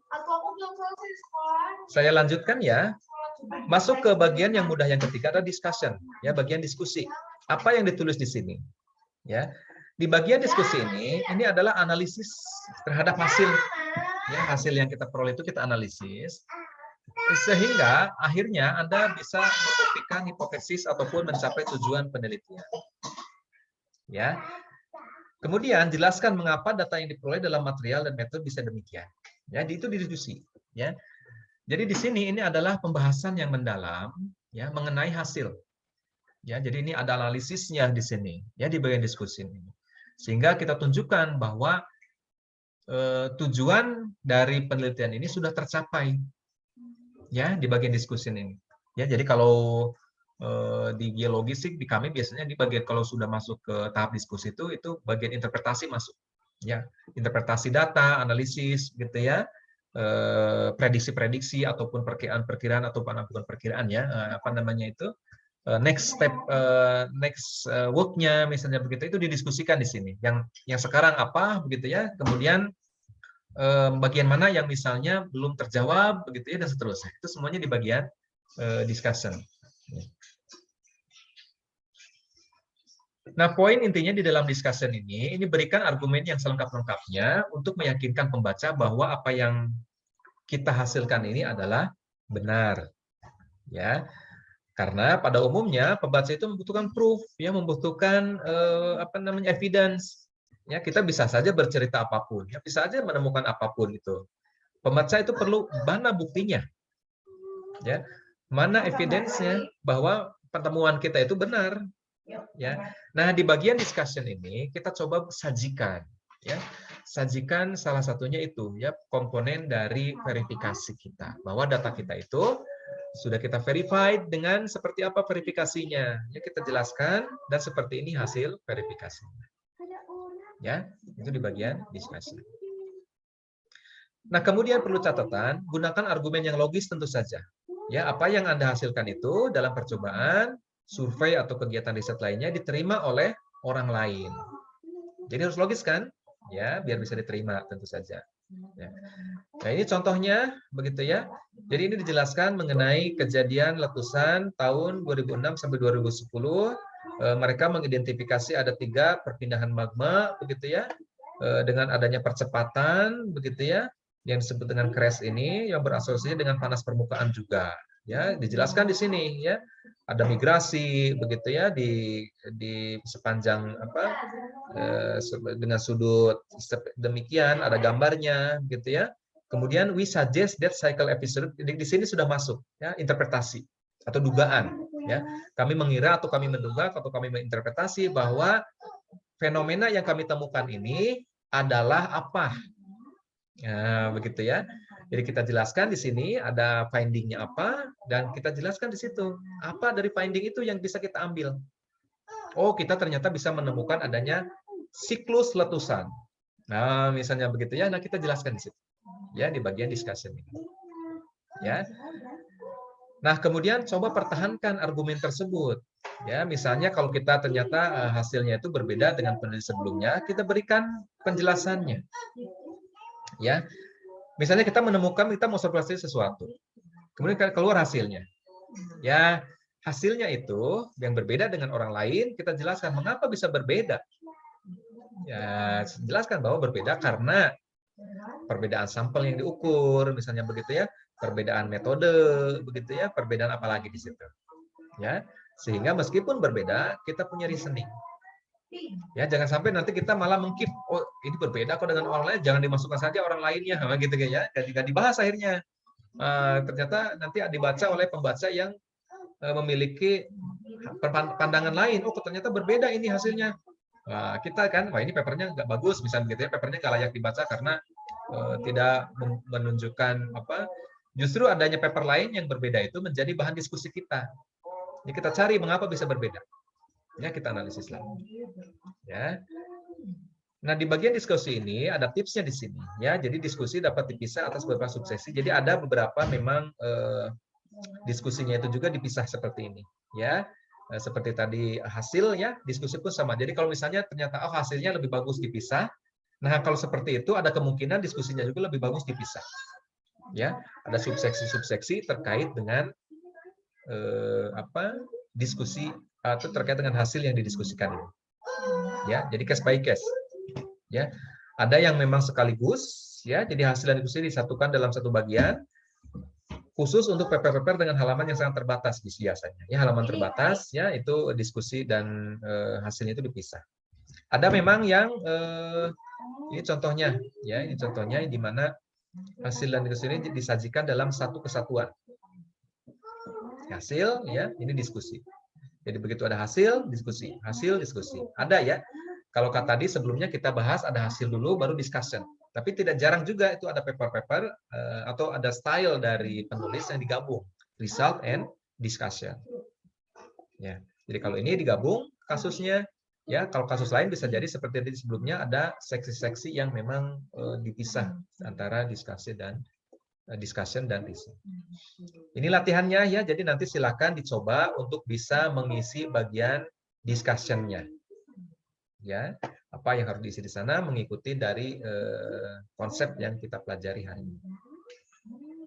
Aku belum selesai sekolah. Saya lanjutkan ya. Masuk ke bagian yang mudah yang ketiga, ada discussion, ya, bagian diskusi. Apa yang ditulis di sini? Ya, di bagian diskusi ini adalah analisis terhadap hasil, ya, hasil yang kita peroleh itu kita analisis, sehingga akhirnya Anda bisa membuktikan hipotesis ataupun mencapai tujuan penelitian. Ya. Kemudian jelaskan mengapa data yang diperoleh dalam material dan metode bisa demikian. Ya, itu diskusi. Ya. Jadi di sini ini adalah pembahasan yang mendalam, ya, mengenai hasil. Ya, jadi ini ada analisisnya di sini, ya, di bagian diskusi ini. Sehingga kita tunjukkan bahwa tujuan dari penelitian ini sudah tercapai, ya, di bagian diskusi ini. Ya, jadi kalau di geologi sih di kami biasanya di bagian kalau sudah masuk ke tahap diskusi itu bagian interpretasi masuk, ya, interpretasi data, analisis, gitu ya. Prediksi-prediksi ataupun perkiraan ataupun bukan perkiraan, ya, apa namanya itu, next step, next work-nya misalnya begitu, itu didiskusikan di sini. Yang sekarang apa begitu ya, kemudian bagian mana yang misalnya belum terjawab begitu ya, dan seterusnya. Itu semuanya di bagian discussion. Nah, poin intinya di dalam discussion ini berikan argumen yang selengkap-lengkapnya untuk meyakinkan pembaca bahwa apa yang kita hasilkan ini adalah benar. Ya. Karena pada umumnya pembaca itu membutuhkan proof, ya, membutuhkan apa namanya, evidence. Ya, kita bisa saja bercerita apapun, ya, bisa saja menemukan apapun itu. Pembaca itu perlu mana buktinya. Ya. Mana evidence-nya bahwa pertemuan kita itu benar. Ya. Nah, di bagian discussion ini kita coba sajikan, ya. Sajikan salah satunya itu, ya, komponen dari verifikasi kita, bahwa data kita itu sudah kita verified dengan seperti apa verifikasinya. Ya, kita jelaskan dan seperti ini hasil verifikasinya. Ya, itu di bagian discussion. Nah, kemudian perlu catatan, gunakan argumen yang logis tentu saja. Ya, apa yang Anda hasilkan itu dalam percobaan, survei atau kegiatan riset lainnya diterima oleh orang lain. Jadi harus logis kan? Ya, biar bisa diterima tentu saja. Ya. Nah, ini contohnya begitu ya. Jadi ini dijelaskan mengenai kejadian letusan tahun 2006 sampai 2010. Mereka mengidentifikasi ada 3 perpindahan magma begitu ya. Dengan adanya percepatan begitu ya, yang disebut dengan crash ini yang berasosiasi dengan panas permukaan juga. Ya, dijelaskan di sini ya. Ada migrasi begitu ya di sepanjang apa, dengan sudut demikian, ada gambarnya gitu ya. Kemudian we suggest that cycle episode, di sini sudah masuk ya, interpretasi atau dugaan ya. Kami mengira atau kami menduga atau kami menginterpretasi bahwa fenomena yang kami temukan ini adalah apa. Ya, begitu ya. Jadi kita jelaskan di sini ada finding-nya apa, dan kita jelaskan di situ apa dari finding itu yang bisa kita ambil. Oh, kita ternyata bisa menemukan adanya siklus letusan. Nah, misalnya begitu ya. Nah, kita jelaskan di situ. Ya, di bagian discussion ini. Ya. Nah, kemudian coba pertahankan argumen tersebut. Ya, misalnya kalau kita ternyata hasilnya itu berbeda dengan penelitian sebelumnya, kita berikan penjelasannya. Ya. Misalnya kita menemukan, kita mau observasi sesuatu. Kemudian keluar hasilnya. Ya, hasilnya itu yang berbeda dengan orang lain, kita jelaskan mengapa bisa berbeda. Ya, jelaskan bahwa berbeda karena perbedaan sampel yang diukur, misalnya begitu ya, perbedaan metode, begitu ya, perbedaan apa lagi di situ. Ya, sehingga meskipun berbeda, kita punya reasoning. Ya, jangan sampai nanti kita malah mengkip, oh ini berbeda kok dengan orang lain, jangan dimasukkan saja orang lainnya, gitu ya, jadi dibahas akhirnya. Ternyata nanti dibaca oleh pembaca yang memiliki pandangan lain, oh ternyata berbeda ini hasilnya. Kita kan, wah ini papernya nggak bagus, misalnya gitu ya, papernya nggak layak dibaca karena tidak menunjukkan apa. Justru adanya paper lain yang berbeda itu menjadi bahan diskusi kita. Jadi kita cari mengapa bisa berbeda. Ya, kita analisis lagi. Ya. Nah, di bagian diskusi ini ada tipsnya di sini. Ya, jadi diskusi dapat dipisah atas beberapa subsesi. Jadi ada beberapa memang diskusinya itu juga dipisah seperti ini. Ya, seperti tadi hasil ya, diskusi pun sama. Jadi kalau misalnya ternyata hasilnya lebih bagus dipisah, Nah, kalau seperti itu ada kemungkinan diskusinya juga lebih bagus dipisah. Ya, ada subseksi-subseksi terkait dengan diskusi atau terkait dengan hasil yang didiskusikan ini. Ya, jadi case by case. Ya, ada yang memang sekaligus, ya, jadi hasil dan diskusi disatukan dalam satu bagian, khusus untuk paper-paper dengan halaman yang sangat terbatas biasanya. Ya, halaman terbatas, ya, itu diskusi dan hasilnya itu dipisah. Ada memang yang ini contohnya, ya, ini contohnya di mana hasil dan diskusi ini disajikan dalam satu kesatuan. Hasil, ya, ini diskusi. Jadi begitu ada hasil, diskusi. Hasil, diskusi. Ada ya. Kalau kata tadi sebelumnya kita bahas ada hasil dulu, baru discussion. Tapi tidak jarang juga itu ada paper-paper atau ada style dari penulis yang digabung. Result and discussion. Ya. Jadi kalau ini digabung kasusnya, ya, kalau kasus lain bisa jadi seperti tadi sebelumnya ada seksi-seksi yang memang dipisah antara discussion dan riset. Ini latihannya ya, jadi nanti silakan dicoba untuk bisa mengisi bagian discussion-nya. Ya, apa yang harus diisi di sana mengikuti dari konsep yang kita pelajari hari ini.